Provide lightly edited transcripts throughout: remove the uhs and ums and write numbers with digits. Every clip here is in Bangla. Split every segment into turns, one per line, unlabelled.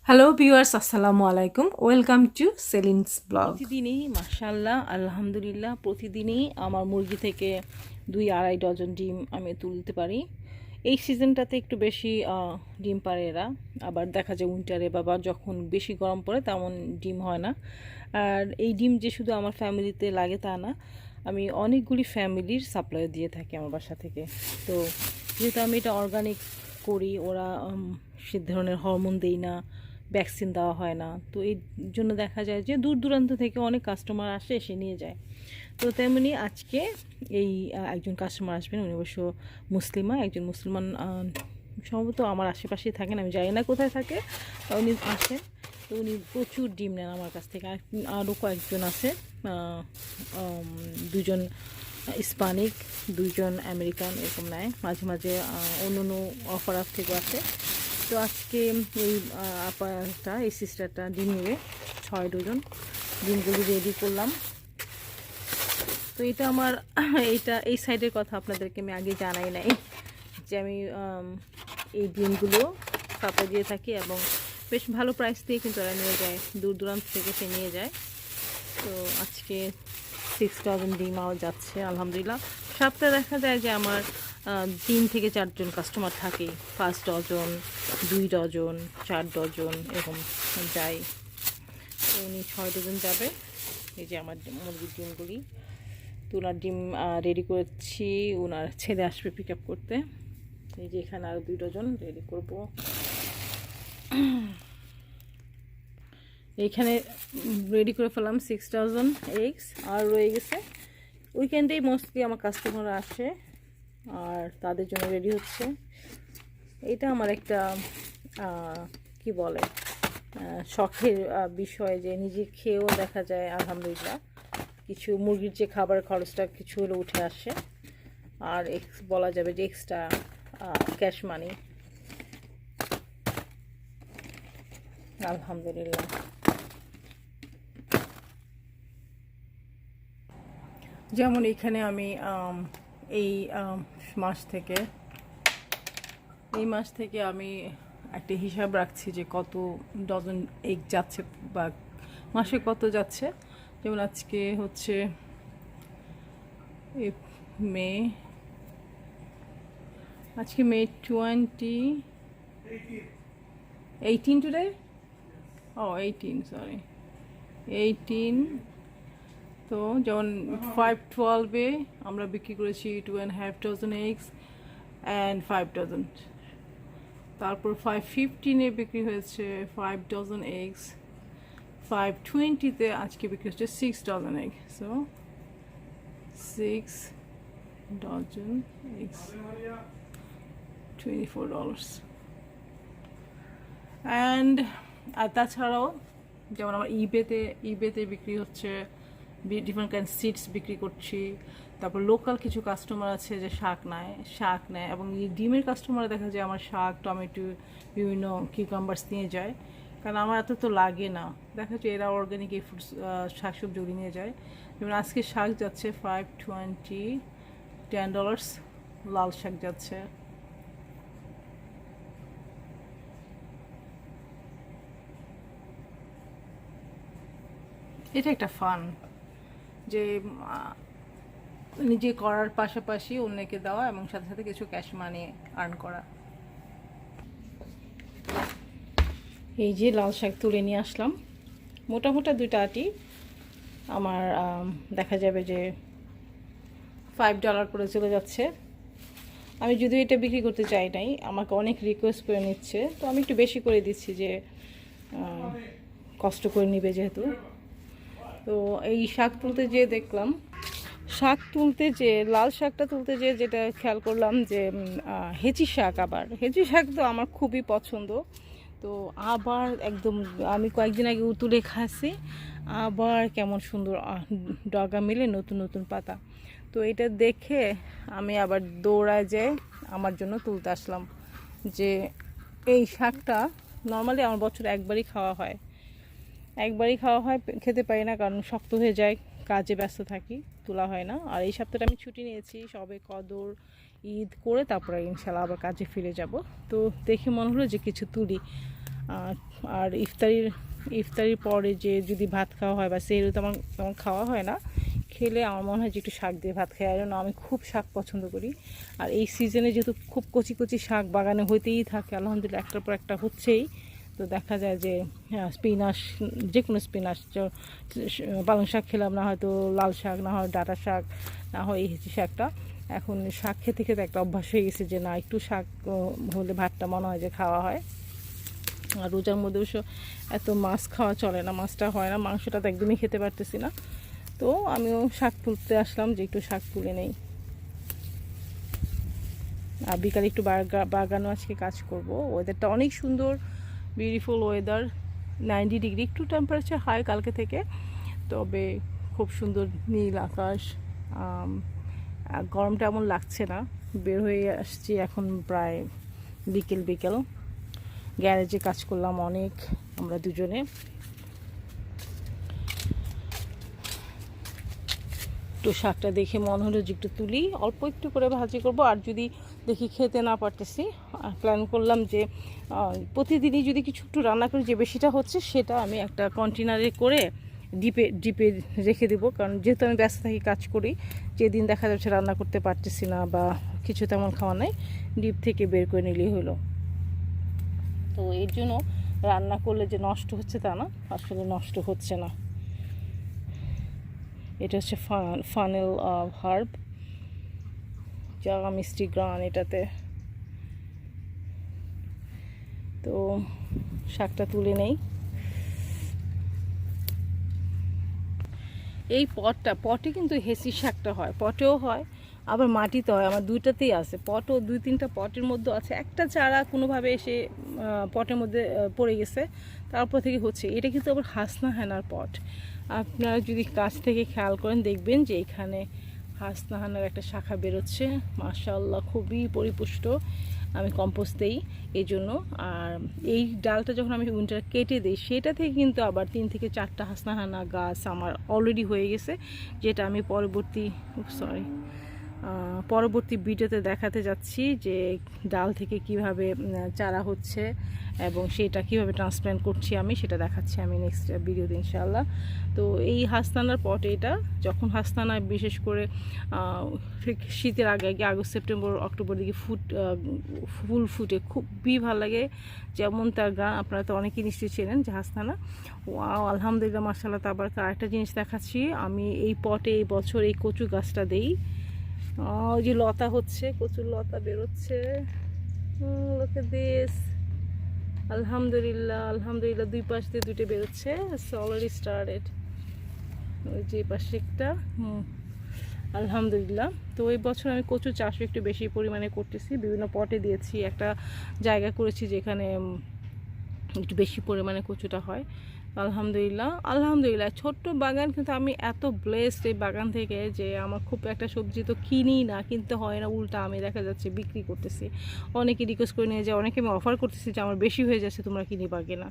হ্যালো ভিউয়ার্স, আসসালামু আলাইকুম। Welcome to Selin's blog.
প্রতিদিনই মাশাআল্লাহ আলহামদুলিল্লাহ প্রতিদিনই আমার মুরগি থেকে 2-2.5 ডজন ডিম আমি তুলতে পারি। এই সিজনটাতে একটু বেশি ডিম পারে এরা। আবার দেখা যায় উইন্টারে বা যখন বেশি গরম পড়ে তেমন ডিম হয় না। আর এই ডিম যে শুধু আমার ফ্যামিলিতে লাগে তা না, আমি অনেকগুলি ফ্যামিলির সাপ্লাই দিয়ে থাকি আমার বাসা থেকে। তো যেহেতু আমি এটা অর্গানিক করি, ওরা সে ধরনের হরমোন দেই না, ভ্যাকসিন দেওয়া হয় না, তো এই জন্য দেখা যায় যে দূর দূরান্ত থেকে অনেক কাস্টমার আসে, এসে নিয়ে যায়। তো তেমনি আজকে এই একজন কাস্টমার আসবেন, উনি অবশ্য মুসলিমা, একজন মুসলমান, সম্ভবত আমার আশেপাশেই থাকেন, আমি জানি না কোথায় থাকে। উনি আসেন, তো উনি প্রচুর ডিম নেন আমার কাছ থেকে। আরও কয়েকজন আছে, দুজন স্পানিক, দুইজন আমেরিকান, এরকম নেয় মাঝে মাঝে। অন্য অন্য অফার থেকেও আছে। তো আজকে এই আপাটা, এই সিস্টারটা ডিম নেবে 6 ডজন। ডিমগুলি রেডি করলাম। তো এটা আমার এই সাইডের কথা আপনাদেরকে আমি আগে জানাই নাই যে আমি এই ডিমগুলো সাপ্লাই দিয়ে থাকি এবং বেশ ভালো প্রাইস দিয়ে কিন্তু ওরা নিয়ে যায়, দূর দূরান্ত থেকে সে নিয়ে যায়। তো আজকে 6,000 ডিম আমার যাচ্ছে আলহামদুলিল্লাহ। সপ্তাহে দেখা যায় যে আমার 3 থেকে 4 জন কাস্টমার থাকে, 5 ডজন, 2 ডজন, 4 ডজন এরকম যায়। তো উনি 6 ডজন যাবে। এই যে আমার মুরগির ডিমগুলি, তো ওনার ডিম রেডি করেছি, ওনার ছেলে আসবে পিক আপ করতে। এই যে এখানে আরও 2 ডজন রেডি করব। এইখানে রেডি করে ফেললাম 6,000 এগস, আর রয়ে গেছে। উইকেন্ডেই মোস্টলি আমার কাস্টমার আসে আর তাদের জন্য রেডি হচ্ছে। এটা আমার একটা কি বলে শখের বিষয়, যে নিজে খেয়েও দেখা যায় আলহামদুলিল্লাহ কিছু মুরগির যে খাবার খরচটা কিছু হলে উঠে আসে, আর বলা যাবে যে এক্সট্রা ক্যাশ মানি আলহামদুলিল্লাহ।
যেমন এখানে আমি এই মাস থেকে আমি একটা হিসাব রাখছি যে কত ডজন এগ যাচ্ছে বা মাসে কত যাচ্ছে। যেমন আজকে হচ্ছে মে, আজকে মে 18 টুডে, 18, সরি 18। তো যেমন 512-এ আমরা বিক্রি করেছি 2.5 ডজন এগস অ্যান্ড 5 ডজন। তারপর 515-এ বিক্রি হয়েছে 5 ডজন এগস। 520-তে আজকে বিক্রি হচ্ছে 6 dozen egg. So 6 dozen eggs, $24। And আর তাছাড়াও যেমন আমার ইবেতে বিক্রি হচ্ছে, ডিফারেন্ট কাইন্ড সিডস বিক্রি করছি। তারপর লোকাল কিছু কাস্টমার আছে যে শাক নেয়, এবং এই ডিমের কাস্টমার দেখা যায় আমার শাক, টমেটো, বিভিন্ন কিউকাম্বার্স নিয়ে যায়, কারণ আমার এত তো লাগে না। দেখা যায় এরা অর্গ্যানিক এই ফুডস শাকসবজি নিয়ে যায়। যেমন আজকে শাক যাচ্ছে 520, $10 লাল শাক যাচ্ছে। এটা একটা ফান যে নিজে করার পাশাপাশি অন্যকে দেওয়া এবং সাথে সাথে কিছু ক্যাশ মানি আর্ন করা। এই যে লাল শাক তুলে নিয়ে আসলাম, মোটামোটা 2টা আটি আমার দেখা যাবে যে $5 করে চলে যাচ্ছে। আমি যদিও এটা বিক্রি করতে চাই নাই, আমাকে অনেক রিকোয়েস্ট করে নিচ্ছে, তো আমি একটু বেশি করে দিচ্ছি যে কষ্ট করে নিবে যেহেতু। তো এই শাক তুলতে যেয়ে দেখলাম, লাল শাকটা তুলতে যেয়ে যেটা খেয়াল করলাম যে হেঁচি শাক, আবার হেঁচি শাক তো আমার খুবই পছন্দ। তো আবার একদম আমি কয়েকদিন আগে তুলে খাচ্ছি, আবার কেমন সুন্দর ডগা মিলে নতুন নতুন পাতা। তো এটা দেখে আমি আবার দৌড়ায় যেয়ে আমার জন্য তুলতে আসলাম। যে এই শাকটা নর্মালি আমার বছরে একবারই খাওয়া হয়, খেতে পারি না কারণ শক্ত হয়ে যায়, কাজে ব্যস্ত থাকি, তোলা হয় না। আর এই সপ্তাহটা আমি ছুটি নিয়েছি, সবে কদর ঈদ করে তারপরে ইনশাল্লাহ আবার কাজে ফিরে যাব। তো দেখে মনে হলো যে কিছু তুলি।
আর ইফতারির পরে যে যদি ভাত খাওয়া হয় বা সেহরি তেমন তেমন খাওয়া হয় না, খেলে আমার মনে হয় যে একটু শাক দিয়ে ভাত খাই। আর জন্য আমি খুব শাক পছন্দ করি। আর এই সিজনে যেহেতু খুব কচি কচি শাক বাগানে হইতেই থাকে, আলহামদুলিল্লাহ একটার পর একটা হচ্ছেই। তো দেখা যায় যে স্পিনাশ, যে কোনো স্পিনাশ, পালং শাক খেলাম, না হয়তো লাল শাক, না হয় ডাঁটা শাক, না হয় এই শাকটা। এখন শাক খেতে খেতে একটা অভ্যাস হয়ে গেছে যে না, একটু শাক হলে ভাতটা মনে হয় যে খাওয়া হয়। আর রোজার মধ্যে অবশ্য এত মাছ খাওয়া চলে না, মাছটা হয় না, মাংসটা তো একদমই খেতে পারতেছি না। তো আমিও শাক তুলতে আসলাম যে একটু শাক তুলে নেই। আর বিকালে একটু বাগানও আজকে কাজ করব। ওয়েদারটা অনেক সুন্দর, বিউটিফুল ওয়েদার, 90 ডিগ্রি, একটু টেম্পারেচার হাই কালকে থেকে, তবে খুব সুন্দর নীল আকাশ। গরমটা এমন লাগছে না। বের হয়ে আসছি এখন প্রায় বিকেল। গ্যারেজে কাজ করলাম অনেক আমরা দুজনে। তো শাকটা দেখে মনে হলো যে একটু তুলি, অল্প একটু করে ভাজি করব। আর যদি দেখি খেতে না পারতেছি, প্ল্যান করলাম যে প্রতিদিনই যদি কিছু একটু রান্না করি, যে বেশিটা হচ্ছে সেটা আমি একটা কন্টেনারে করে ডিপে রেখে দেবো। কারণ যেহেতু আমি ব্যস্ত থাকি, কাজ করি, যেদিন দেখা যাচ্ছে রান্না করতে পারতেছি না বা কিছু তেমন খাওয়া নাই, ডিপ থেকে বের করে নিলেই হলো। তো এর জন্য রান্না করলে যে নষ্ট হচ্ছে তা না, আসলে নষ্ট হচ্ছে না। এটা হচ্ছে ফানেল হার্ব, যা মিষ্টি গ্রান এটাতে। তো শাকটা তুলে নেই। এই পটে কিন্তু হেসি শাকটা হয়, পটেও হয় আবার মাটিতে হয়, আমার দুইটাতেই আছে। পটও 2-3টা পটের মধ্যে আছে, একটা চারা কোনোভাবে এসে পটের মধ্যে পড়ে গেছে, তারপর থেকে হচ্ছে। এটা কিন্তু আবার হাসনা হেনার পট। আপনারা যদি কাছ থেকে খেয়াল করেন দেখবেন যে এখানে হাসনা হেনার একটা শাখা বেরোচ্ছে, মাশাআল্লাহ খুবই পরিপুষ্ট। আমি কম্পোস্ট দিই এই জন্য। আর এই ডালটা যখন আমি উইন্টার কেটে দিই, সেটা থেকে কিন্তু আবার 3 থেকে 4টা হাসনাহানা গাছ আমার অলরেডি হয়ে গেছে, যেটা আমি পরবর্তী ভিডিওতে দেখাতে যাচ্ছি যে ডাল থেকে কিভাবে চারা হচ্ছে এবং সেটা কিভাবে ট্রান্সপ্ল্যান্ট করছি আমি, সেটা দেখাচ্ছি আমি নেক্সট ভিডিওতে ইনশাআল্লাহ। তো এই হাসনানার পটে, এটা যখন হাসনানা বিশেষ করে ঠিক শীতের আগে আগস্ট সেপ্টেম্বর অক্টোবর দিকে ফুল ফুটে, খুবই ভালো লাগে। যেমন তার গান আপনারা তো অনেকেই নিশ্চয়ই চেনেন যে হাসনানা। ওয়াও, আলহামদুলিল্লাহ, মাশাআল্লাহ, তাবারাক। আরেকটা জিনিস দেখাচ্ছি, আমি এই পটে এই বছর এই কচু গাছটা দেই। ওই যে লতা হচ্ছে, কচুর লতা বেরোচ্ছে, look at this, আলহামদুলিল্লাহ 2 পাশ দিয়ে 2টে বেরোচ্ছে। It's already started, ওই যে পাশে একটা, আলহামদুলিল্লাহ। তো এই বছর আমি কচু চাষ একটু বেশি পরিমাণে করতেছি, বিভিন্ন পটে দিয়েছি, একটা জায়গা করেছি যেখানে একটু বেশি পরিমাণে কচুটা হয়। আলহামদুলিল্লাহ ছোট্ট বাগান, কিন্তু আমি এত ব্লেসড এই বাগান থেকে যে আমার খুব একটা সবজি তো কিনি না, কিনতে হয় না, উল্টা আমি দেখা যাচ্ছে বিক্রি করতেছি। অনেকে রিকোয়েস্ট করে নিয়ে যায়, অনেকে আমি অফার করতেছি যে আমার বেশি হয়ে যাচ্ছে, তোমরা কিনিবা কিনা।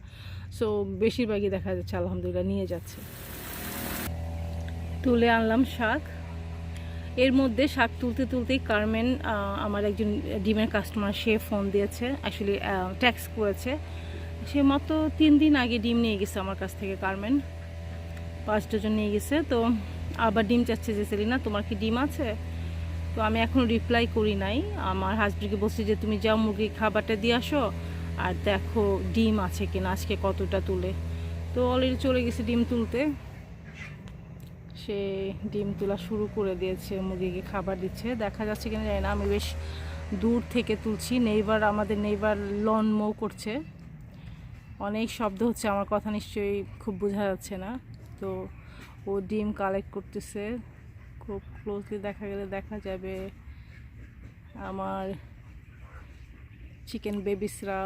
সো বেশিরভাগই দেখা যাচ্ছে আলহামদুলিল্লাহ নিয়ে যাচ্ছে। তুলে আনলাম শাক। এর মধ্যে শাক তুলতেই কারমেন, আমার একজন ডিমের কাস্টমার, সে ফোন দিয়েছে, অ্যাকচুয়ালি ট্যাক্স করেছে। সে মাত্র 3 দিন আগে ডিম নিয়ে গেছে আমার কাছ থেকে, কারমেন 5 ডজন নিয়ে গেছে। তো আবার ডিম চাচ্ছে যে সেলিনা তোমার কি ডিম আছে? তো আমি এখনও রিপ্লাই করি নাই। আমার হাজব্যান্ডকে বলছি যে তুমি যাও মুরগি খাবারটা দিয়ে আসো আর দেখো ডিম আছে কিনা, আজকে কতটা তুলে। তো অলরেডি চলে গেছে ডিম তুলতে, সে ডিম তোলা শুরু করে দিয়েছে, মুরগিকে খাবার দিচ্ছে। দেখা যাচ্ছে কিনা জানি না, আমি বেশ দূর থেকে তুলছি। আমাদের নেইবার লন মো করছে, অনেক শব্দ হচ্ছে, আমার কথা নিশ্চয়ই খুব বোঝা যাচ্ছে না। তো ও ডিম কালেক্ট করতেছে, খুব ক্লোজলি দেখা গেলে দেখা যাবে আমার চিকেন বেবিসরা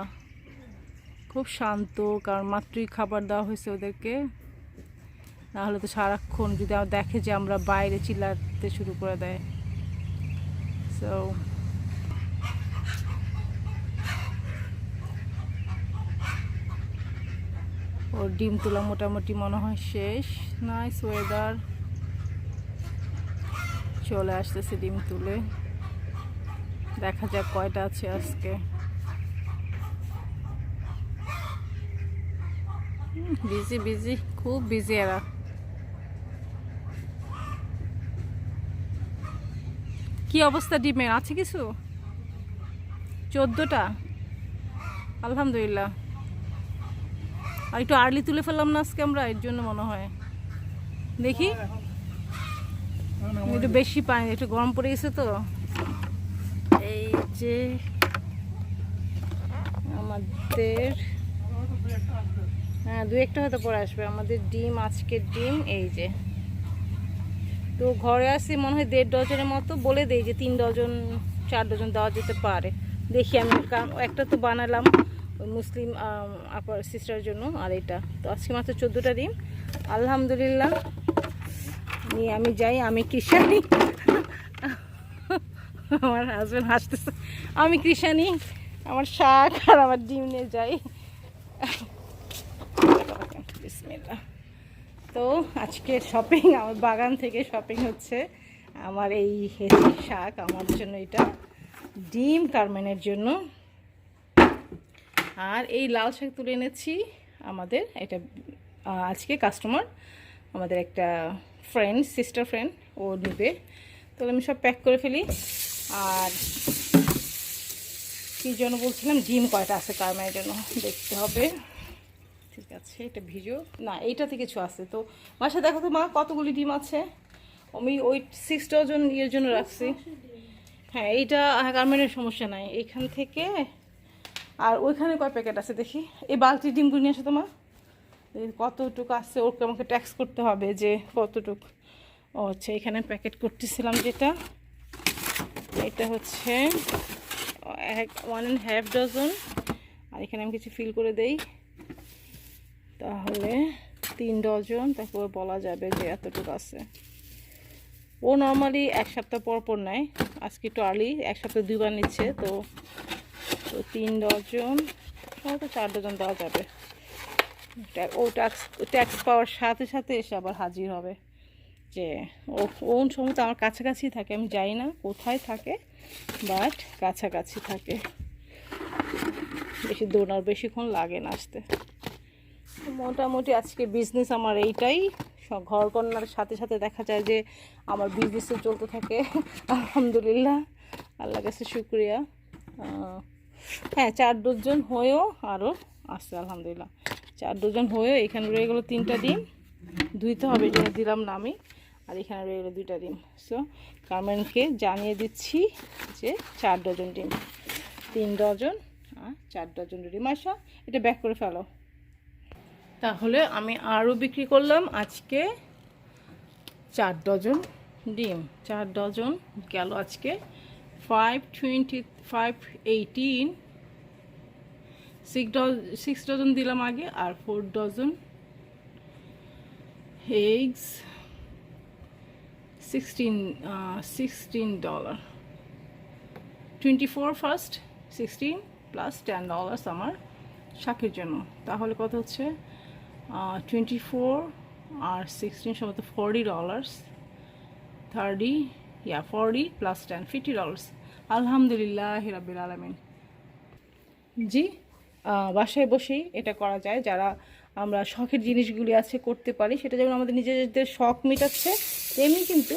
খুব শান্ত, কারণ মাত্রই খাবার দেওয়া হয়েছে ওদেরকে। না হলে তো সারাক্ষণ যদি দেখে যে আমরা বাইরে চিল্লাতে শুরু করে দেয়। সো ওর ডিম তোলা মোটামুটি মনে হয় শেষ। নাইস ওয়েদার, চলে আসতেছে ডিম তুলে। দেখা যাক কয়টা আছে আজকে।
বিজি বিজি, খুব বিজি এরা। কি অবস্থা ডিমের, আছে কিছু? 14টা, আলহামদুলিল্লাহ। আর একটু আর্লি তুলে ফেললাম না আজকে আমরা, এর জন্য মনে হয়। দেখি একটু বেশি পানি, একটু গরম পড়ে গেছে তো। এই যে আমাদের, হ্যাঁ 2-1টা হয়তো পরে আসবে আমাদের ডিম, আজকের ডিম। এই যে তো ঘরে আসি মনে হয় 1.5 ডজনের মতো, বলে দেই যে 3 ডজন 4 ডজন দেওয়া যেতে পারে। দেখি আমি, কারণ একটা তো বানালাম ওই মুসলিম আপার সিস্টারের জন্য, আর এটা তো আজকে মাত্র 14টা ডিম আলহামদুলিল্লাহ নিয়ে আমি যাই। আমি কৃষানি, আমার হাজব্যান্ড হাসতেছে, আমি কৃষানি, আমার শাক আর আমার ডিম নিয়ে যাই। বিসমিল্লাহ। তো আজকে শপিং, আমার বাগান থেকে শপিং হচ্ছে। আমার এই হেসি শাক আমার জন্য, এটা ডিম কারমেনের জন্য, আর এই লাল শাক তুলে এনেছি আমাদের। এটা আজকে কাস্টমার, আমাদের একটা ফ্রেন্ড, সিস্টার ফ্রেন্ড, ও নেবে। তাহলে আমি সব প্যাক করে ফেলি। আর কী জন্য বলছিলাম, ডিম কয়টা আছে কারমেনের জন্য দেখতে হবে। ঠিক আছে, এটা ভিজো না, এইটাতে কিছু আছে তো। মাসে দেখো তো মা কতগুলি ডিম আছে। আমি ওই 6 ডজন ইয়ের জন্য রাখছি। হ্যাঁ এইটা গার্মেন্টের সমস্যা নাই এখান থেকে। আর ওইখানে কয় প্যাকেট আছে দেখি, এই বালতির ডিমগুলো নিয়ে আসো তো মা। কতটুকু আছে ওকে আমাকে ট্যাক্স করতে হবে যে কতটুকু। ও আচ্ছা, এখানে প্যাকেট করতেছিলাম যেটা, এটা হচ্ছে 1.5 ডজন। আর এখানে আমি কিছু ফিল করে দেই, তাহলে 3 ডজন। তারপর বলা যাবে যে এতটুকু আছে। ও নর্মালি 1 সপ্তাহ পর পর নেয়, আজকে একটু আর্লি, 1 সপ্তাহ 2বার নিচ্ছে। তো 3 ডজন, হয়তো 4 ডজন দেওয়া যাবে। ও ট্যাক্স পাওয়ার সাথে সাথে এসে আবার হাজির হবে যে ওন সময় তো আমার কাছাকাছি থাকে, আমি যাই না কোথায় থাকে, বাট কাছাকাছি থাকে, বেশি দৌড়ার বেশিক্ষণ লাগে না আসতে। মোটামুটি আজকে বিজনেস আমার এইটাই। ঘর কন্যার সাথে সাথে দেখা যায় যে আমার বিজনেসও চলতে থাকে আলহামদুলিল্লাহ, আল্লাহ কাছে শুক্রিয়া। হ্যাঁ 4 ডজন হয়েও আরও আসছে আলহামদুলিল্লাহ। 4 ডজন হয়েও এখানে রয়ে গেলো 3টা ডিম, ধুইতে হবে, এটা দিলাম না আমি। আর এখানে রয়ে গেলো 2টা ডিম। সো কারমেনকে জানিয়ে দিচ্ছি যে 4 ডজন ডিম, 3 ডজন আর 4 ডজন ডিম। আসা এটা ব্যাক করে ফেলো। তাহলে আমি আরও বিক্রি করলাম আজকে 4 ডজন ডিম। 4 ডজন গেল আজকে 520, 518। 6 ডজন দিলাম আগে, আর 4 ডজন eggs, $16, 24 ফার্স্ট, 16 প্লাস $10 আমার শাকের জন্য। তাহলে কত হচ্ছে 24 আর 16 সমান $40, 30, 40 প্লাস 10, $50। আলহামদুলিল্লাহ রাব্বিল আলামিন। জি, বাসায় বসেই এটা করা যায়। যারা আমরা শখের জিনিসগুলি আছে করতে পারি, সেটা যেমন আমাদের নিজেদের শখ মেটাচ্ছে, তেমনি কিন্তু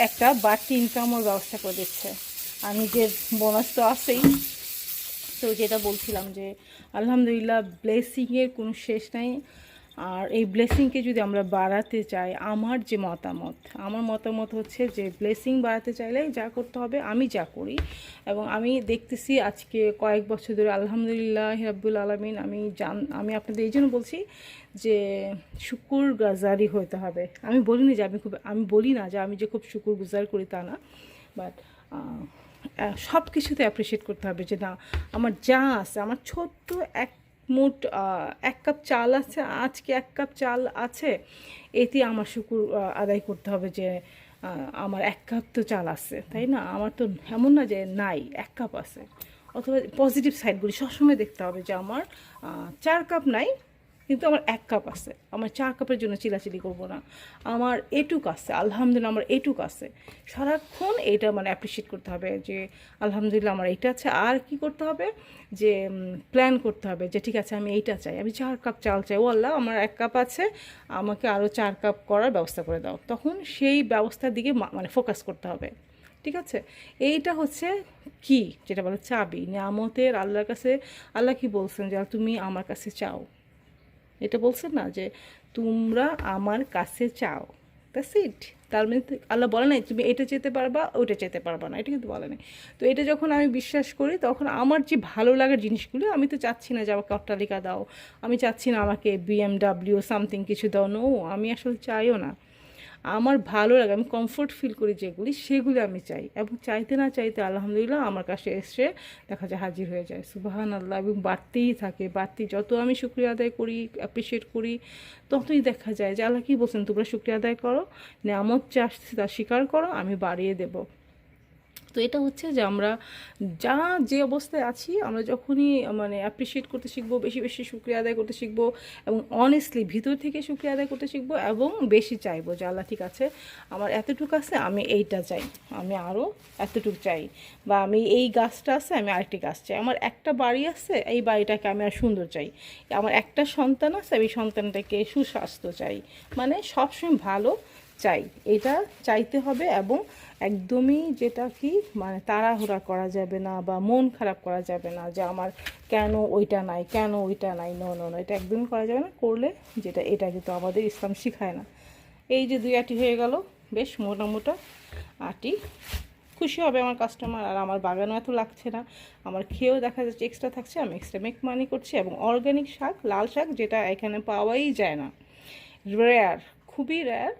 একটা বাড়তি ইনকামের ব্যবস্থা করে দিচ্ছে। আর নিজের বোনাস তো আছেই। তো যেটা বলছিলাম যে আলহামদুলিল্লাহ ব্লেসিংয়ের কোনো শেষ নাই। আর এই ব্লেসিংকে যদি আমরা বাড়াতে চাই, আমার মতামত হচ্ছে যে ব্লেসিং বাড়াতে চাইলে যা করতে হবে, আমি যা করি এবং আমি দেখতেছি আজকে কয়েক বছর ধরে আলহামদুলিল্লাহ রাব্বুল আলামিন, আমি আপনাদের এই জন্য বলছি যে শুকরগুজারি হতে হবে। আমি বলি না যে আমি যে খুব শুকরগুজার করি তা না, বাট সব কিছুতে অ্যাপ্রিসিয়েট করতে হবে যে না, আমার যা আছে, আমার ছোট্ট মোট 1 কাপ চাল আছে, আজকে 1 কাপ চাল আছে, এতে আমার শুকর আদায় করতে হবে যে আমার 1 কাপ তো চাল আছে, তাই না? আমার তো এমন না যে নাই, 1 কাপ আছে। অথবা পজিটিভ সাইডগুলি সবসময় দেখতে হবে যে আমার 4 কাপ নাই, কিন্তু আমার 1 কাপ আছে, আমার 4 কাপের জন্য চিলাচিলি করব না। আমার এটুক আছে, আলহামদুলিল্লাহ আমার এটুক আছে। সারাক্ষণ এটা মানে অ্যাপ্রিসিয়েট করতে হবে যে আলহামদুলিল্লাহ আমার এইটা আছে। আর কি করতে হবে যে প্ল্যান করতে হবে যে ঠিক আছে আমি এইটা চাই, আমি 4 কাপ চাল চাই, ও আল্লাহ আমার 1 কাপ আছে, আমাকে আরও 4 কাপ করার ব্যবস্থা করে দাও। তখন সেই ব্যবস্থার দিকে মানে ফোকাস করতে হবে, ঠিক আছে? এইটা হচ্ছে কি যেটা বলে চাবি নিয়ামতের। আল্লাহর কাছে আল্লাহ কি বলছেন যে তুমি আমার কাছে চাও, এটা বলছেন না যে তোমরা আমার কাছে চাও, দ্যাটস ইট। তার মানে আল্লাহ বলে নাই তুমি এটা যেতে পারবা ওইটা যেতে পারবা না, এটা কিন্তু বলে নাই। তো এটা যখন আমি বিশ্বাস করি তখন আমার যে ভালো লাগার জিনিসগুলো, আমি তো চাচ্ছি না যে আমাকে অট্টালিকা দাও, আমি চাচ্ছি না আমাকে BMW সামথিং কিছু দাও, নো, আমি আসলে চাইও না। আমার ভালো লাগে, আমি কমফোর্ট ফিল করি যেগুলি, সেগুলি আমি চাই। এবং চাইতে না চাইতে আলহামদুলিল্লাহ আমার কাছে এসে দেখা যায় হাজির হয়ে যায়, সুবহানাল্লাহ। এবং বাড়তেই থাকে, যত আমি শুকরিয়া আদায় করি, অ্যাপ্রিসিয়েট করি, ততই দেখা যায় যে আল্লাহ কী বলছেন, তোমরা শুকরিয়া আদায় করো, নিয়ামত যা আসছে তা স্বীকার করো, আমি বাড়িয়ে দেবো। তো এটা হচ্ছে যে আমরা যে অবস্থায় আছি, আমরা যখনই মানে অ্যাপ্রিসিয়েট করতে শিখবো, বেশি বেশি শুকরিয়া আদায় করতে শিখবো, এবং অনেস্টলি ভিতর থেকে শুকরিয়া আদায় করতে শিখবো, এবং বেশি চাইবো যে আল্লাহ ঠিক আছে আমার এতটুকু আছে, আমি এইটা চাই, আমি আরও এতটুকু চাই, বা আমি এই গাছটা আছে আমি আরেকটি গাছ চাই, আমার একটা বাড়ি আছে এই বাড়িটাকে আমি আর সুন্দর চাই, আমার একটা সন্তান আছে আমি সন্তানটাকে সুস্বাস্থ্য চাই, মানে সবসময় ভালো চাই, এটা চাইতে হবে। এবং একদমই যেটা কি মানে তাড়াহুড়া করা যাবে না, বা মন খারাপ করা যাবে না যে আমার কেন ওইটা নাই, কেন ওইটা নাই, নো নো নো, এটা একদমই করা যাবে না। করলে যেটা এটা কিন্তু আমাদের ইসলাম শিখায় না। এই যে 2 আটি হয়ে গেল, বেশ মোটা মোটা আটি, খুশি হবে আমার কাস্টমার। আর আমার বাগানও এত লাগছে না, আমার খেয়েও দেখা যাচ্ছে এক্সট্রা থাকছে, আমি এক্সট্রা মেক মানি করছি। এবং অর্গানিক শাক, লাল শাক, যেটা এখানে পাওয়াই যায় না, রেয়ার, খুবই রেয়ার,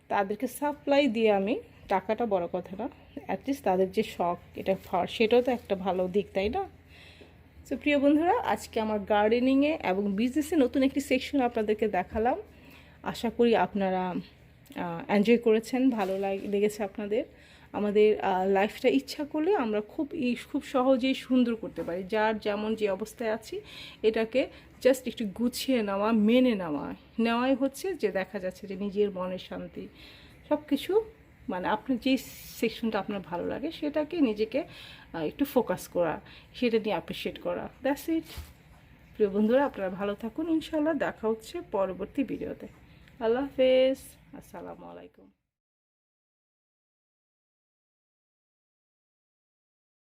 তাদেরকে সাপ্লাই দিয়ে আমি, টাকাটা বড় কথা না, অ্যাটলিস্ট তাদের যে শখ এটা খাওয়ার, সেটাও তো একটা ভালো দিক, তাই না? তো প্রিয় বন্ধুরা, আজকে আমার গার্ডেনিংয়ে এবং বিজনেসে নতুন একটি সেকশন আপনাদেরকে দেখালাম। আশা করি আপনারা এনজয় করেছেন, ভালো লেগেছে আপনাদের। আমাদের লাইফটা ইচ্ছা করলে আমরা খুব সহজেই সুন্দর করতে পারি। যার যেমন যে অবস্থায় আছি, এটাকে জাস্ট একটু গুছিয়ে নেওয়া, মেনে নেওয়াই হচ্ছে যে দেখা যাচ্ছে যে নিজের মনের শান্তি, সব কিছু মানে আপনার যেই সেকশনটা আপনার ভালো লাগে সেটাকে নিজেকে একটু ফোকাস করা, সেটা নিয়ে অ্যাপ্রিসিয়েট করা, দ্যাটস ইট। প্রিয় বন্ধুরা, আপনারা ভালো থাকুন, ইনশাআল্লাহ দেখা হচ্ছে পরবর্তী ভিডিওতে। আল্লাহ হাফেজ, আসসালামু আলাইকুম।